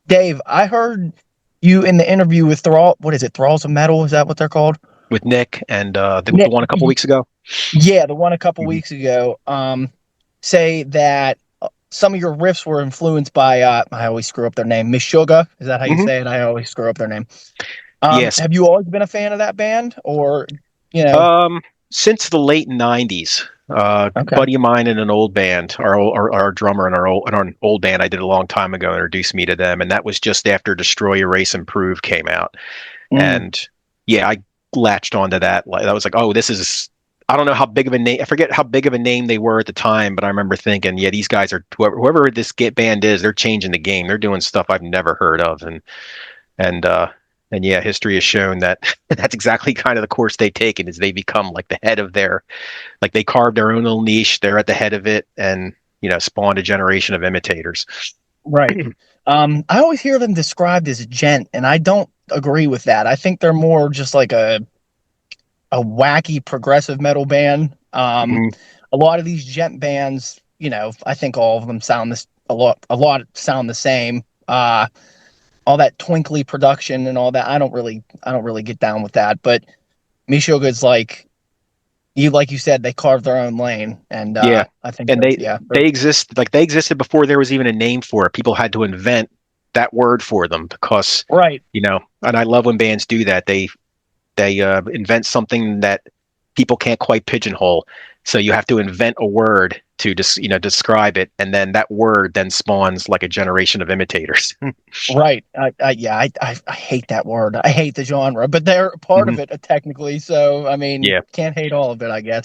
Dave, I heard you in the interview with Thrall. What is it? Thralls of Metal? Is that what they're called? With Nick and the Nick, one a couple weeks ago. yeah, the one a couple Mhm. weeks ago. Say that some of your riffs were influenced by. I always screw up their name. Meshuggah. Is that how you Hmm. say it? I always screw up their name. Yes. Have you always been a fan of that band, or you know? Um, since the late '90s, a Okay. buddy of mine in an old band, our drummer in our old band I did a long time ago, introduced me to them, and that was just after Destroy Erase Improve came out. Mm, And yeah, I latched onto that. Like, I was like, oh, this is. I don't know how big of a name. I forget how big of a name they were at the time, but I remember thinking, yeah, these guys are whoever this get band is. They're changing the game. They're doing stuff I've never heard of, and uh, and yeah, history has shown that that's exactly kind of the course they've taken. Is they become like the head of their like they carved their own little niche. They're at the head of it, and spawned a generation of imitators. right. I always hear them described as gent, and I don't agree with that. I think they're more just like a wacky progressive metal band. Mhm. A lot of these gent bands, I think all of them sound this a lot sound the same. All that twinkly production and all that. I don't really get down with that. But Meshuggah's like you said, they carved their own lane, and Yeah, I think and that's yeah, they existed before there was even a name for it. People had to invent that word for them because right. and I love when bands do that. They invent something that people can't quite pigeonhole. So you have to invent a word to just describe it, and then that word then spawns like a generation of imitators. Right. I hate that word. I hate the genre, but they're part Mhm. of it technically. So, I mean, Yeah. can't hate all of it, I guess.